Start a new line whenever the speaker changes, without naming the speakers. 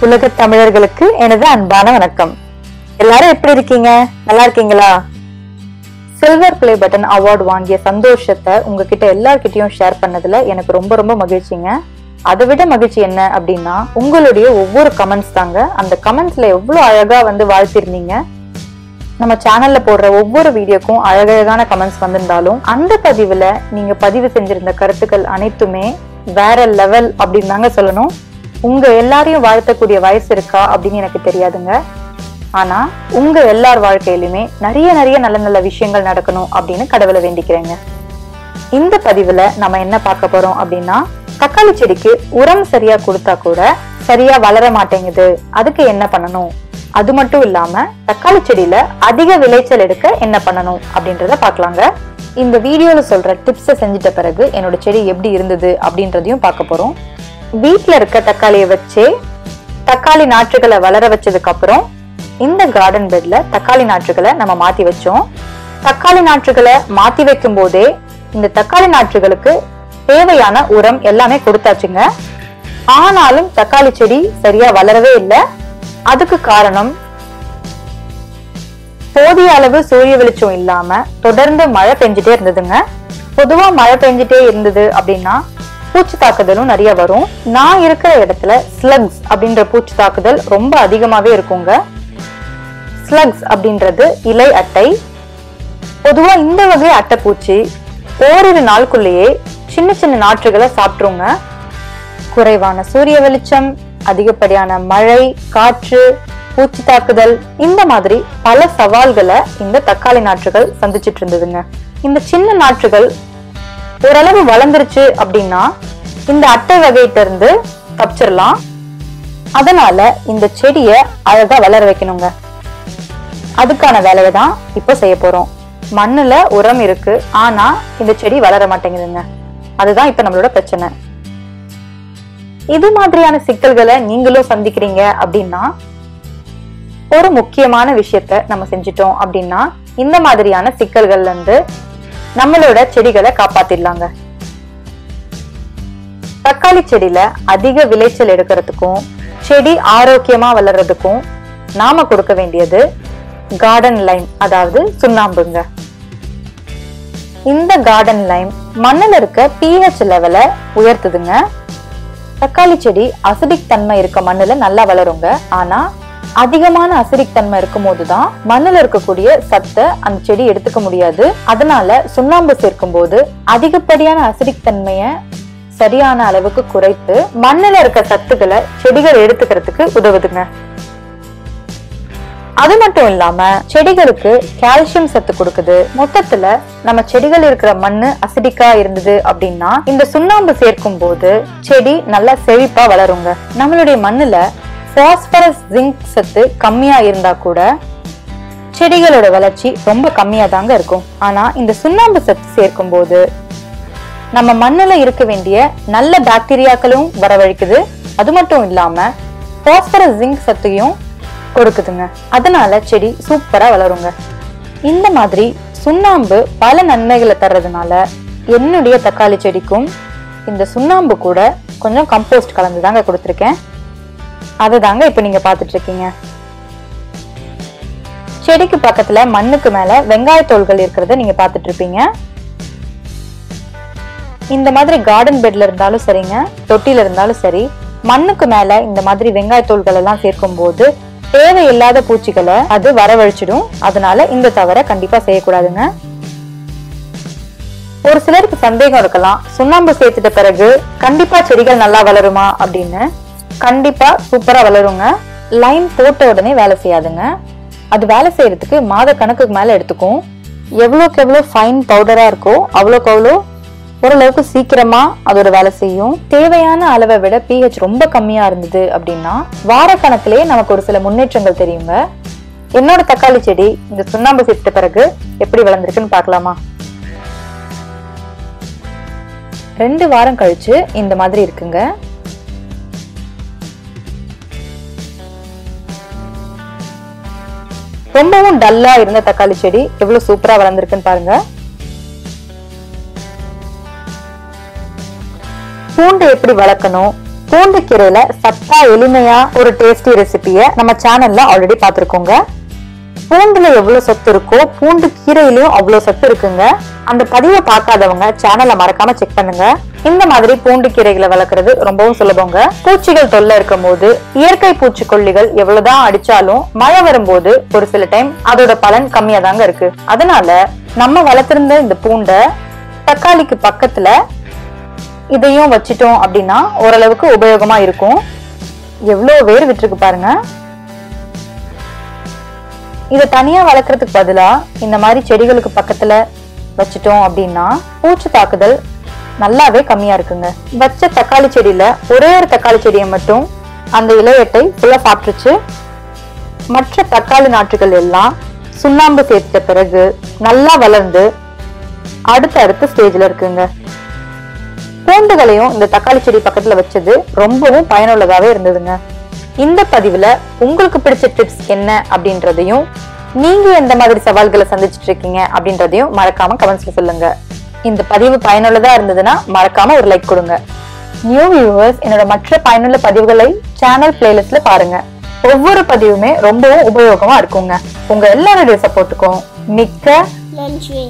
உலக தமிழர்களுக்கு எனது அன்பான வணக்கம். எல்லாரும் எப்படி இருக்கீங்க? நல்லா இருக்கீங்களா? சில்வர் பிளே பட்டன் அவார்டு வாங்கிய சந்தோஷத்தை உங்ககிட்ட எல்லார்கிட்டயும் ஷேர் பண்ணதுல எனக்கு ரொம்ப ரொம்ப மகிழ்ச்சிங்க. அதை விட மகிழ்ச்சி என்ன அப்படின்னா, உங்களுடைய ஒவ்வொரு கமெண்ட்ஸ் தாங்க. அந்த கமெண்ட்ஸ்ல எவ்வளவு அழகா வாழ்த்திருந்தீங்க. நம்ம சேனல்ல போடுற ஒவ்வொரு வீடியோக்கும் அழகழகான கமெண்ட்ஸ் வந்திருந்தாலும், அந்த பதிவுல நீங்க பதிவு செஞ்சிருந்த கருத்துக்கள் அனைத்துமே வேற லெவல் அப்படின்னு தாங்க சொல்லணும். உங்க எல்லாரையும் வாழ்த்தக்கூடிய வயசு இருக்கா அப்படின்னு எனக்கு தெரியாதுங்க. ஆனா உங்க எல்லார் வாழ்க்கையிலுமே நிறைய நல்ல நல்ல விஷயங்கள் நடக்கணும் அப்படின்னு கடவுளை வேண்டிக்கிறேங்க. இந்த பதிவுல நம்ம என்ன பார்க்க போறோம் அப்படின்னா, தக்காளி செடிக்கு உரம் சரியா கொடுத்தா கூட சரியா வளர மாட்டேங்குது, அதுக்கு என்ன பண்ணணும், அது மட்டும் இல்லாம தக்காளி செடியில அதிக விளைச்சல் எடுக்க என்ன பண்ணணும் அப்படின்றத பார்க்கலாங்க. இந்த வீடியோல சொல்ற டிப்ஸை செஞ்சிட்ட பிறகு என்னோட செடி எப்படி இருந்தது அப்படின்றதையும் பார்க்க போறோம். வீட்டுல இருக்க தக்காளியை வச்சு தக்காளி நாற்றுகளை வளர வச்சதுக்கு அப்புறம் இந்த கார்டன் பெட்ல தக்காளி நாற்றுகளை நம்ம மாத்தி வச்சோம். தக்காளி நாற்றுகளை மாத்தி வைக்கும் போதே இந்த தக்காளி நாற்றுகளுக்கு தேவையான உரம் எல்லாமே கொடுத்தாச்சுங்க. ஆனாலும் தக்காளி செடி சரியா வளரவே இல்லை. அதுக்கு காரணம் போதிய அளவு சூரிய வெளிச்சம் இல்லாம தொடர்ந்து மழை பெஞ்சிட்டே இருந்ததுங்க. பொதுவா மழை பெஞ்சிட்டே இருந்தது அப்படின்னா பூச்சி தாக்குதலும் நிறைய வரும். நான் இருக்கிற இடத்துல ஸ்லக்ஸ் அப்படின்ற பூச்சி தாக்குதல் ரொம்ப அதிகமாவே இருக்குங்க. ஸ்லக்ஸ் அப்படின்றது இலை அட்டை. பொதுவா இந்த வகை அட்டை பூச்சி ஓரிரு நாளுக்குள்ளேயே சின்ன நாற்றுகளை சாப்பிட்டுருங்க. குறைவான சூரிய வெளிச்சம், அதிகப்படியான மழை, காற்று, பூச்சி தாக்குதல், இந்த மாதிரி பல சவால்களை இந்த தக்காளி நாற்றுகள் சந்திச்சிட்டு இருந்ததுங்க. இந்த சின்ன நாற்றுகள் ஓரளவு வளர்ந்துருச்சு அப்படின்னா இந்த அட்டை வகையிட்ட இருந்து தப்பிச்சிடலாம். அதனால இந்த செடிய அழகா வளர வைக்கணுங்க. அதுக்கான வேலையை தான் இப்ப செய்ய போறோம். மண்ணுல உரம் இருக்கு, ஆனா இந்த செடி வளர மாட்டேங்குதுங்க. அதுதான் இப்ப நம்மளோட பிரச்சனை. இது மாதிரியான சிக்கல்களை நீங்களும் சந்திக்கிறீங்க அப்படின்னா ஒரு முக்கியமான விஷயத்த நம்ம செஞ்சிட்டோம் அப்படின்னா இந்த மாதிரியான சிக்கல்கள்ல இருந்து நம்மளோட செடிகளை காப்பாத்திடலாங்க. தக்காளி செடியில அதிக விளைச்சல் எடுக்கிறதுக்கும் செடி ஆரோக்கியமா வளர்றதுக்கும் நாம கொடுக்க வேண்டியது கார்டன் லைம், அதாவது சுண்ணாம்புங்க. இந்த கார்டன் லைம் மண்ணுல இருக்க pH லெவலை உயர்த்துதுங்க. தக்காளி செடி அசிடிக் தன்மை இருக்க மண்ணுல நல்லா வளருங்க. ஆனா அதிகமான அசிடிக் தன்மை இருக்கும் போதுதான் மண்ணுல இருக்கக்கூடிய சத்தை அந்த செடி எடுத்துக்க முடியாது. அதனால சுண்ணாம்பு சேர்க்கும் போது அதிகப்படியான அசிடிக் தன்மைய சரியான அளவுக்கு குறைத்து மண்ணுல இருக்க சத்துக்களை செடிகள் எடுத்துக்கிறதுக்கு உதவுதுங்க. அது மட்டும் இல்லாம செடிகளுக்கு கால்சியம் சத்து கொடுக்குது. மொத்தத்துல நம்ம செடிகள் இருக்கிற மண்ணு அசிடிக்கா இருந்தது அப்படின்னா இந்த சுண்ணாம்பு சேர்க்கும் போது செடி நல்லா செழிப்பா வளருங்க. நம்மளுடைய மண்ணுல பாஸ்பரஸ், ஜிங்க் சத்து கம்மியா இருந்தா கூட செடிகளோட வளர்ச்சி ரொம்ப கம்மியா தாங்க இருக்கும். ஆனா இந்த சுண்ணாம்பு சத்து சேர்க்கும் போது நம்ம மண்ணுல இருக்க வேண்டிய நல்ல பாக்டீரியாக்களும் வரவழைக்குது. அது மட்டும் இல்லாம பாஸ்பரஸ், ஜிங்க் சத்தையும் கொடுக்குதுங்க. அதனால செடி சூப்பரா வளருங்க. இந்த மாதிரி சுண்ணாம்பு பல நன்மைகளை தர்றதுனால என்னுடைய தக்காளி செடிக்கும் இந்த சுண்ணாம்பு கூட கொஞ்சம் கம்போஸ்ட் கலந்து தாங்க கொடுத்துருக்கேன். அதுதாங்க இப்ப நீங்க பாத்துட்டு இருக்கீங்க. செடிக்கு பக்கத்துல மண்ணுக்கு மேல வெங்காய தோள்கள் இருக்கிறத நீங்க பாத்துட்டு இருப்பீங்க. இந்த மாதிரி கார்டன் பெட்ல இருந்தாலும் சரிங்க, தொட்டில இருந்தாலும் சரி, மண்ணுக்கு மேல இந்த மாதிரி வெங்காய தோள்கள் எல்லாம் சேர்க்கும் போது தேவையில்லாத பூச்சிகளை அது வரவழைச்சிடும். அதனால இந்த தவறை கண்டிப்பா செய்யக்கூடாதுங்க. ஒரு சிலருக்கு சந்தேகம் இருக்கலாம், சுண்ணாம்பு சேர்த்துட்ட பிறகு கண்டிப்பா செடிகள் நல்லா வளருமா அப்படின்னு. கண்டிப்பா சூப்பரா வளருங்க. லைம் போட்ட உடனே வேலை செய்யாதுங்க. அது வேலை செய்யறதுக்கு மாத கணக்குக்கு மேல எடுத்துக்கும். எவ்வளோக்கு எவ்வளோ ஃபைன் பவுடரா இருக்கோ அவ்வளோக்கு அவ்வளோ ஓரளவுக்கு சீக்கிரமா அதோட வேலை செய்யும். தேவையான அளவை விட pH ரொம்ப கம்மியா இருந்தது அப்படின்னா வார கணக்கிலே நமக்கு ஒரு சில முன்னேற்றங்கள் தெரியுங்க. என்னோட தக்காளி செடி இந்த சுண்ணாம்பு சேர்த்த பிறகு எப்படி வளர்ந்துருக்குன்னு பார்க்கலாமா? 2 வாரம் கழிச்சு இந்த மாதிரி இருக்குங்க. ரொம்பவும் டல்லா இருந்த தக்காளி செடி எவ்வளவு சூப்பரா வளர்ந்துருக்குன்னு பாருங்க. பூண்டு எப்படி வளர்க்கணும், பூண்டு கீரையில சத்தா எளிமையா ஒரு டேஸ்டி ரெசிபியை நம்ம சேனல்ல ஆல்ரெடி பார்த்திருக்கோங்க. பூண்டுல எவ்வளவு சத்து இருக்கோ பூண்டு கீரையிலயும் அவ்வளவு சத்து இருக்குங்க. அந்த பதிவை பார்க்காதவங்க சேனலை மறக்காம செக் பண்ணுங்க. இந்த மாதிரி பூண்டு கீரைகளை வளர்க்கறது ரொம்பவும் சுலபங்க. பூச்சிகள் தொல்லை இருக்கும் போது இயற்கை பூச்சிக்கொல்லிகள் எவ்வளவுதான் அடிச்சாலும் மழை வரும்போது ஒரு சில டைம் அதோட பலன் கம்மியா தாங்க இருக்கு. அதனால நம்ம வளர்த்திருந்த இந்த பூண்டை தக்காளிக்கு பக்கத்துல இதையும் வச்சிட்டோம் அப்படின்னா ஓரளவுக்கு உபயோகமா இருக்கும். எவ்வளவு வேர் விட்டுருக்கு பாருங்க. இதை தனியா வளர்க்கறதுக்கு பதிலா இந்த மாதிரி செடிகளுக்கு பக்கத்துல வச்சிட்டோம் அப்படின்னா பூச்சி தாக்குதல் நல்லாவே கம்மியா இருக்குங்க. வச்ச தக்காளி செடியில ஒரே ஒரு தக்காளி செடியை மட்டும் அந்த இலையட்டை ஃபுல்லா சாப்பிட்டுச்சு. மற்ற தக்காளி நாற்றுகள் எல்லாம் சுண்ணாம்பு சேர்த்த பிறகு நல்லா வளர்ந்து அடுத்த ஸ்டேஜ்ல இருக்குங்க. பூண்டுகளையும் இந்த தக்காளி செடி பக்கத்துல வச்சது ரொம்பவும் பயனுள்ளதாவே இருந்ததுங்க. இந்த பதிவுல உங்களுக்கு பிடிச்ச டிப்ஸ் என்ன அப்படின்றதையும் நீங்க எந்த மாதிரி சவால்களை சந்திச்சுட்டு இருக்கீங்க அப்படின்றதையும் மறக்காம கமெண்ட்ஸ்ல சொல்லுங்க. இந்த பதிவு பயனுள்ளதா இருந்ததுன்னா மறக்காம ஒரு லைக் கொடுங்க. நியூ வியூவர்ஸ் என்னோட மற்ற பயனுள்ள பதிவுகளை சேனல் பிளேலிஸ்ட்ல பாருங்க. ஒவ்வொரு பதிவுமே ரொம்பவும் உபயோகமா இருக்குங்க. உங்க எல்லாருடைய சப்போர்ட்டுக்கும் மிக்க நன்றி.